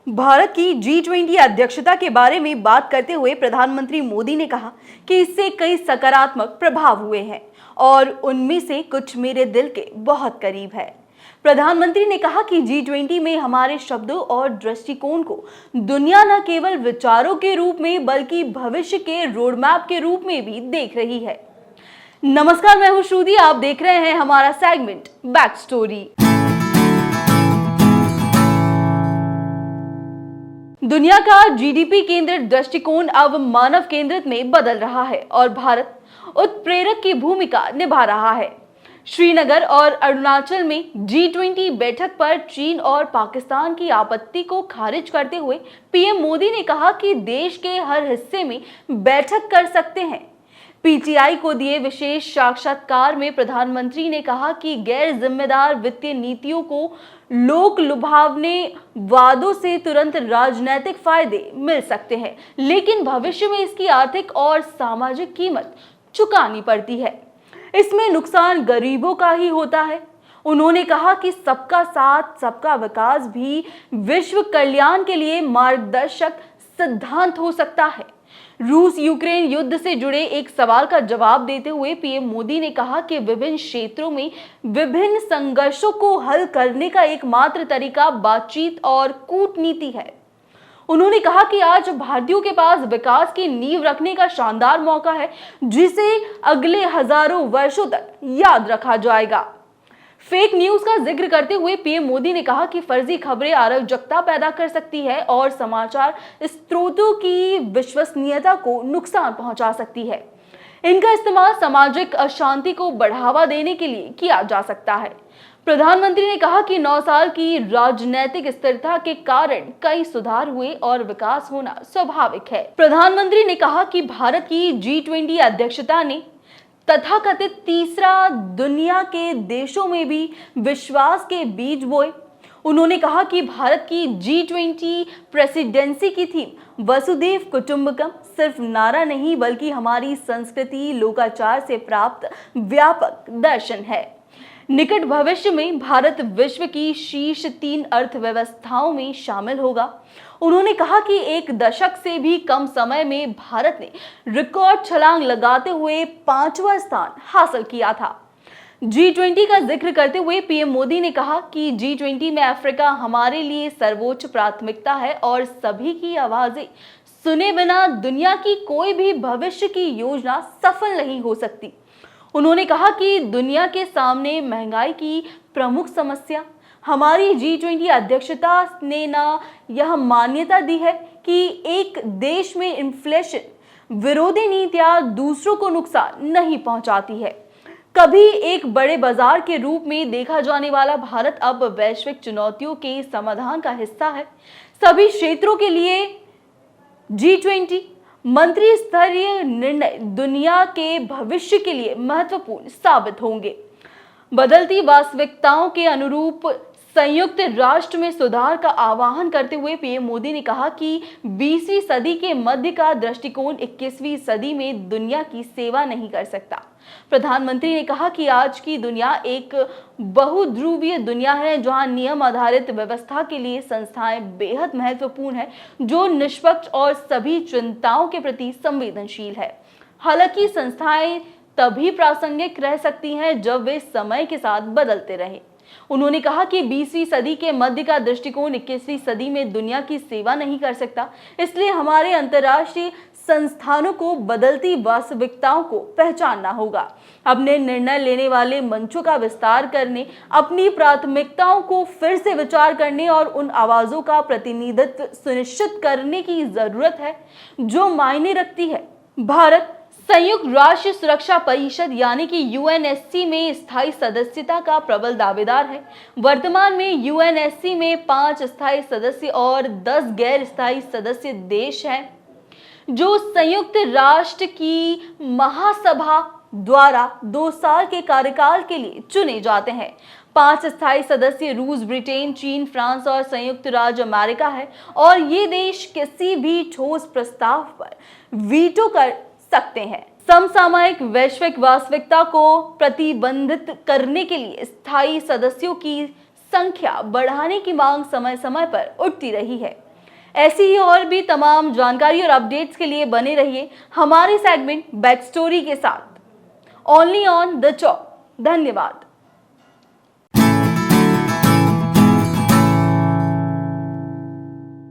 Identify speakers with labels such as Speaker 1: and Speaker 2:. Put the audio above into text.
Speaker 1: भारत की G20 अध्यक्षता के बारे में बात करते हुए प्रधानमंत्री मोदी ने कहा कि इससे कई सकारात्मक प्रभाव हुए हैं और उनमें से कुछ मेरे दिल के बहुत करीब है। प्रधानमंत्री ने कहा कि G20 में हमारे शब्दों और दृष्टिकोण को दुनिया न केवल विचारों के रूप में बल्कि भविष्य के रोडमैप के रूप में भी देख रही है। नमस्कार, मैं हूं श्रुति, आप देख रहे हैं हमारा सेगमेंट बैक स्टोरी। दुनिया का जीडीपी केंद्रित दृष्टिकोण अब मानव केंद्रित में बदल रहा है और भारत उत्प्रेरक की भूमिका निभा रहा है। श्रीनगर और अरुणाचल में G20 बैठक पर चीन और पाकिस्तान की आपत्ति को खारिज करते हुए पीएम मोदी ने कहा कि देश के हर हिस्से में बैठक कर सकते हैं। पीटीआई को दिए विशेष साक्षात्कार में प्रधानमंत्री ने कहा कि गैर जिम्मेदार वित्तीय नीतियों को लोक लुभावने वादों से तुरंत राजनीतिक फायदे मिल सकते हैं, लेकिन भविष्य में इसकी आर्थिक और सामाजिक कीमत चुकानी पड़ती है। इसमें नुकसान गरीबों का ही होता है। उन्होंने कहा कि सबका साथ सबका विकास भी विश्व कल्याण के लिए मार्गदर्शक सिद्धांत हो सकता है। रूस यूक्रेन युद्ध से जुड़े एक सवाल का जवाब देते हुए पीएम मोदी ने कहा कि विभिन्न क्षेत्रों में विभिन्न संघर्षों को हल करने का एकमात्र तरीका बातचीत और कूटनीति है। उन्होंने कहा कि आज भारतीयों के पास विकास की नींव रखने का शानदार मौका है, जिसे अगले हजारों वर्षों तक याद रखा जाएगा। फेक न्यूज का जिक्र करते हुए पीएम मोदी ने कहा कि फर्जी खबरें अराजकता पैदा कर सकती है और समाचार स्रोतों की विश्वसनीयता को नुकसान पहुंचा सकती है। इनका इस्तेमाल सामाजिक अशांति को बढ़ावा देने के लिए किया जा सकता है। प्रधानमंत्री ने कहा कि 9 साल की राजनीतिक स्थिरता के कारण कई सुधार हुए और विकास होना स्वाभाविक है। प्रधानमंत्री ने कहा कि भारत की G20 अध्यक्षता ने तथाकथित तीसरा दुनिया के देशों में भी विश्वास के बीज बोए। उन्होंने कहा कि भारत की G20 प्रेसिडेंसी की थीम वसुधैव कुटुंबकम सिर्फ नारा नहीं बल्कि हमारी संस्कृति लोकाचार से प्राप्त व्यापक दर्शन है। निकट भविष्य में भारत विश्व की शीर्ष 3 अर्थव्यवस्थाओं में शामिल होगा। उन्होंने कहा कि एक दशक से भी कम समय में भारत ने रिकॉर्ड छलांग लगाते हुए 5वां स्थान हासिल किया था। G20 का जिक्र करते हुए पीएम मोदी ने कहा कि G20 में अफ्रीका हमारे लिए सर्वोच्च प्राथमिकता है और सभी की आवाजें सुने बिना दुनिया की कोई भी भविष्य की योजना सफल नहीं हो सकती। उन्होंने कहा कि दुनिया के सामने महंगाई की प्रमुख समस्या हमारी G20 अध्यक्षता ने न यह मान्यता दी है कि एक देश में इन्फ्लेशन विरोधी नीतियां दूसरों को नुकसान नहीं पहुंचाती है। कभी एक बड़े बाजार के रूप में देखा जाने वाला भारत अब वैश्विक चुनौतियों के समाधान का हिस्सा है। सभी क्षेत्रों के लिए G20 मंत्री स्तरीय निर्णय दुनिया के भविष्य के लिए महत्वपूर्ण साबित होंगे। बदलती वास्तविकताओं के अनुरूप संयुक्त राष्ट्र में सुधार का आह्वान करते हुए पीएम मोदी ने कहा कि 20वीं सदी के मध्य का दृष्टिकोण 21वीं सदी में दुनिया की सेवा नहीं कर सकता। प्रधानमंत्री ने कहा कि आज की दुनिया एक बहुध्रुवीय दुनिया है, जहां नियम आधारित व्यवस्था के लिए संस्थाएं बेहद महत्वपूर्ण है, जो निष्पक्ष और सभी चिंताओं के प्रति संवेदनशील है। हालांकि संस्थाएं तभी प्रासंगिक रह सकती हैं जब वे समय के साथ बदलते रहें। उन्होंने कहा कि 20वीं सदी के मध्य का दृष्टिकोण 21वीं सदी में दुनिया की सेवा नहीं कर सकता, इसलिए हमारे अंतर्राष्ट्रीय संस्थानों को बदलती वास्तविकताओं को पहचानना होगा। अपने निर्णय लेने वाले मंचों का विस्तार करने, अपनी प्राथमिकताओं को फिर से विचार करने और उन आवाजों का प्रतिनिधित्व सुनिश्चित करने की जरूरत है जो मायने रखती है। भारत संयुक्त राष्ट्र सुरक्षा परिषद यानी कि यूएनएससी में स्थायी सदस्यता का प्रबल दावेदार है। वर्तमान में यूएनएससी में 5 स्थायी सदस्य और 10 गैर स्थायी सदस्य देश हैं, जो संयुक्त राष्ट्र की महासभा द्वारा 2 साल के कार्यकाल के लिए चुने जाते हैं। 5 स्थायी सदस्य रूस, ब्रिटेन, चीन, फ्रांस और संयुक्त राज्य अमेरिका है और ये देश किसी भी ठोस प्रस्ताव पर वीटो कर सकते हैं। समसामयिक वैश्विक वास्तविकता को प्रतिबंधित करने के लिए स्थायी सदस्यों की संख्या बढ़ाने की मांग समय समय पर उठती रही है। ऐसी ही और भी तमाम जानकारी और अपडेट्स के लिए बने रहिए हमारे सेगमेंट बैक स्टोरी के साथ, ओनली ऑन द चॉप। धन्यवाद।